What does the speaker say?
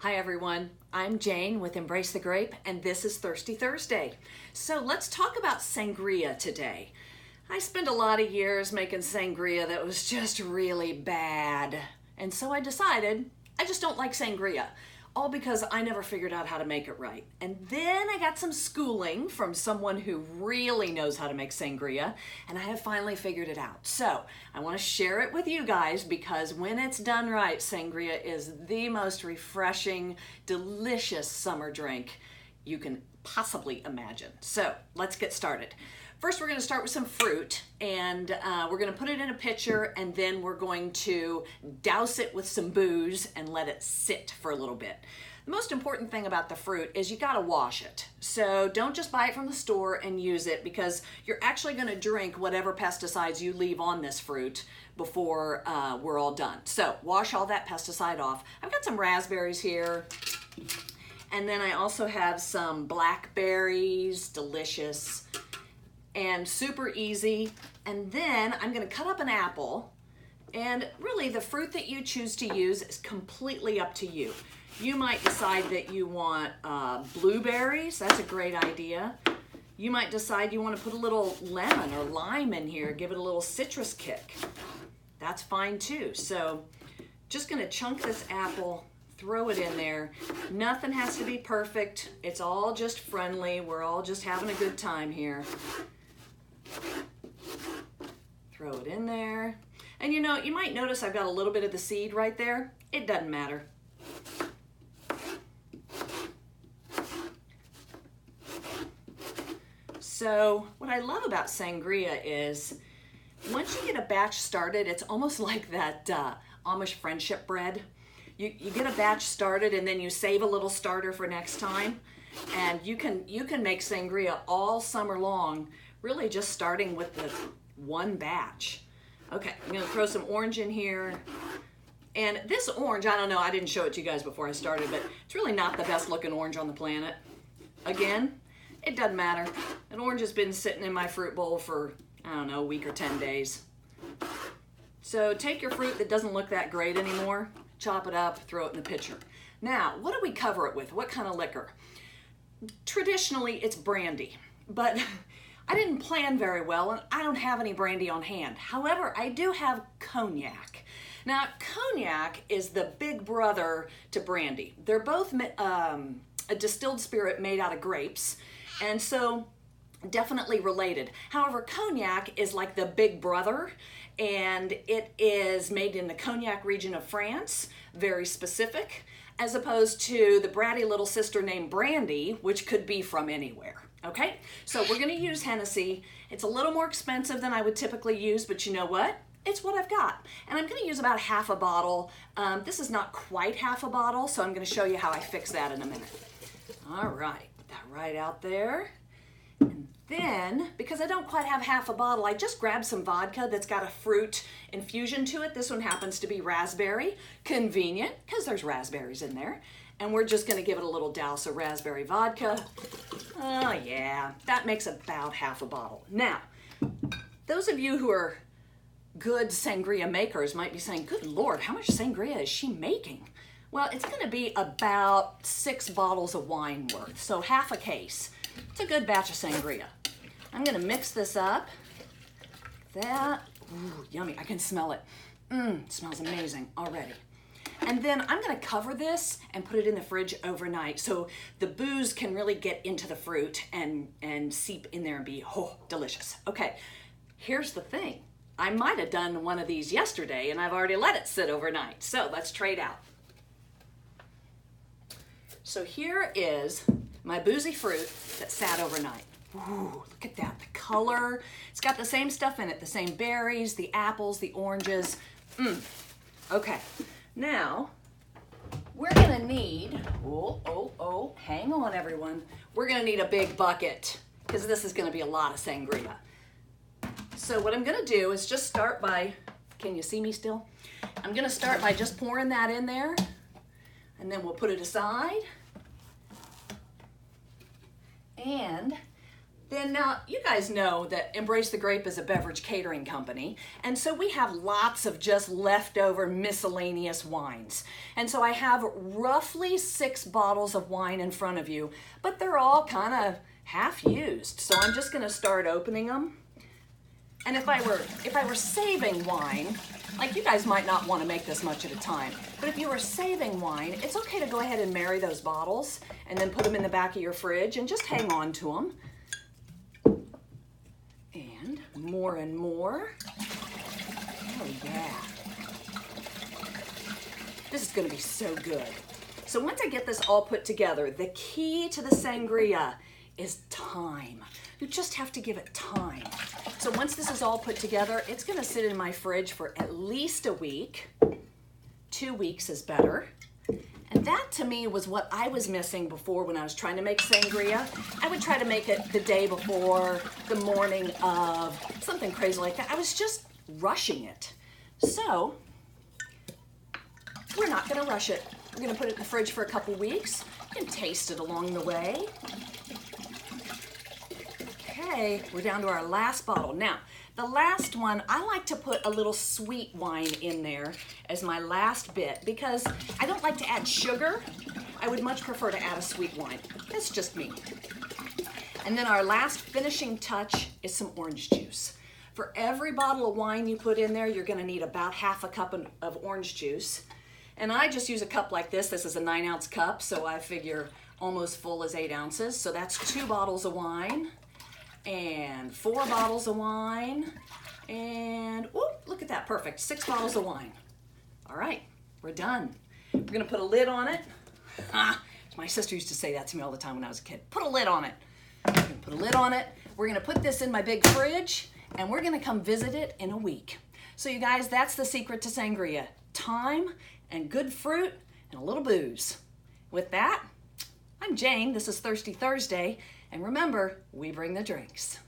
Hi everyone, I'm Jane with Embrace the Grape and this is Thirsty Thursday. So let's talk about sangria today. I spent a lot of years making sangria that was just really bad. And so I decided I just don't like sangria. All because I never figured out how to make it right. And then I got some schooling from someone who really knows how to make sangria, and I have finally figured it out. So I want to share it with you guys because when it's done right, sangria is the most refreshing, delicious summer drink you can possibly imagine. So let's get started. First, we're going to start with some fruit, and we're going to put it in a pitcher, and then we're going to douse it with some booze and let it sit for a little bit. The most important thing about the fruit is you got to wash it. So don't just buy it from the store and use it, because you're actually going to drink whatever pesticides you leave on this fruit before we're all done. So wash all that pesticide off. I've got some raspberries here, and then I also have some blackberries, delicious and super easy. And then I'm going to cut up an apple, and really the fruit that you choose to use is completely up to you. You might decide that you want blueberries. That's a great idea. You might decide you want to put a little lemon or lime in here, give it a little citrus kick. That's fine too. So just going to chunk this apple, throw it in there. Nothing has to be perfect. It's all just friendly. We're all just having a good time here. Throw it in there. And you know, you might notice I've got a little bit of the seed right there. It doesn't matter. So what I love about sangria is once you get a batch started, it's almost like that Amish friendship bread. You get a batch started and then you save a little starter for next time. And you can make sangria all summer long, really just starting with the one batch. Okay, I'm gonna throw some orange in here. And this orange, I don't know, I didn't show it to you guys before I started, but it's really not the best looking orange on the planet. Again, it doesn't matter. An orange has been sitting in my fruit bowl for, I don't know, a week or 10 days. So take your fruit that doesn't look that great anymore, chop it up, throw it in the pitcher. Now, what do we cover it with? What kind of liquor? Traditionally, it's brandy, but I didn't plan very well, and I don't have any brandy on hand. However, I do have cognac. Now, cognac is the big brother to brandy. They're both a distilled spirit made out of grapes, and so definitely related. However, cognac is like the big brother, and it is made in the Cognac region of France, very specific, as opposed to the bratty little sister named Brandy, which could be from anywhere. Okay, so we're gonna use Hennessy. It's a little more expensive than I would typically use, but you know what? It's what I've got. And I'm gonna use about half a bottle. This is not quite half a bottle, so I'm gonna show you how I fix that in a minute. All right, put that right out there. And then, because I don't quite have half a bottle, I just grabbed some vodka that's got a fruit infusion to it. This one happens to be raspberry. Convenient, because there's raspberries in there. And we're just gonna give it a little douse of raspberry vodka. Oh yeah, that makes about half a bottle. Now, those of you who are good sangria makers might be saying, good Lord, how much sangria is she making? Well, it's gonna be about 6 bottles of wine worth, so half a case. It's a good batch of sangria. I'm gonna mix this up. That, ooh, yummy, I can smell it. It smells amazing already. And then I'm gonna cover this and put it in the fridge overnight so the booze can really get into the fruit and seep in there and be, oh, delicious. Okay, here's the thing. I might have done one of these yesterday and I've already let it sit overnight. So let's trade out. So here is my boozy fruit that sat overnight. Ooh, look at that, the color. It's got the same stuff in it, the same berries, the apples, the oranges. Okay, now we're gonna need, hang on everyone. We're gonna need a big bucket because this is gonna be a lot of sangria. So what I'm gonna do is just start by, can you see me still? I'm gonna start by just pouring that in there, and then we'll put it aside. And Then now, you guys know that Embrace the Grape is a beverage catering company, and so we have lots of just leftover miscellaneous wines. And so I have roughly 6 bottles of wine in front of you, but they're all kind of half used. So I'm just gonna start opening them. And if I were saving wine, like you guys might not want to make this much at a time, but if you were saving wine, it's okay to go ahead and marry those bottles and then put them in the back of your fridge and just hang on to them. And more and more. Oh yeah. This is going to be so good. So once I get this all put together, the key to the sangria is time. You just have to give it time. So once this is all put together, it's going to sit in my fridge for at least a week. 2 weeks is better. And that to me was what I was missing before when I was trying to make sangria. I would try to make it the day before, the morning of, something crazy like that. I was just rushing it. So we're not going to rush it. We're going to put it in the fridge for a couple weeks. You can taste it along the way. Okay, we're down to our last bottle. Now, the last one, I like to put a little sweet wine in there as my last bit because I don't like to add sugar. I would much prefer to add a sweet wine. That's just me. And then our last finishing touch is some orange juice. For every bottle of wine you put in there, you're gonna need about half a cup of orange juice. And I just use a cup like this. This is a 9-ounce cup, so I figure almost full is 8 ounces. So that's 2 bottles of wine. And 4 bottles of wine, and whoop, look at that, perfect, 6 bottles of wine. All right, we're done. We're gonna put a lid on it. My sister used to say that to me all the time when I was a kid. Put a lid on it. We're gonna put a lid on it. We're gonna put this in my big fridge, and we're gonna come visit it in a week. So you guys, that's the secret to sangria. Time and good fruit and a little booze. With that, I'm Jane, this is Thirsty Thursday, and remember, we bring the drinks.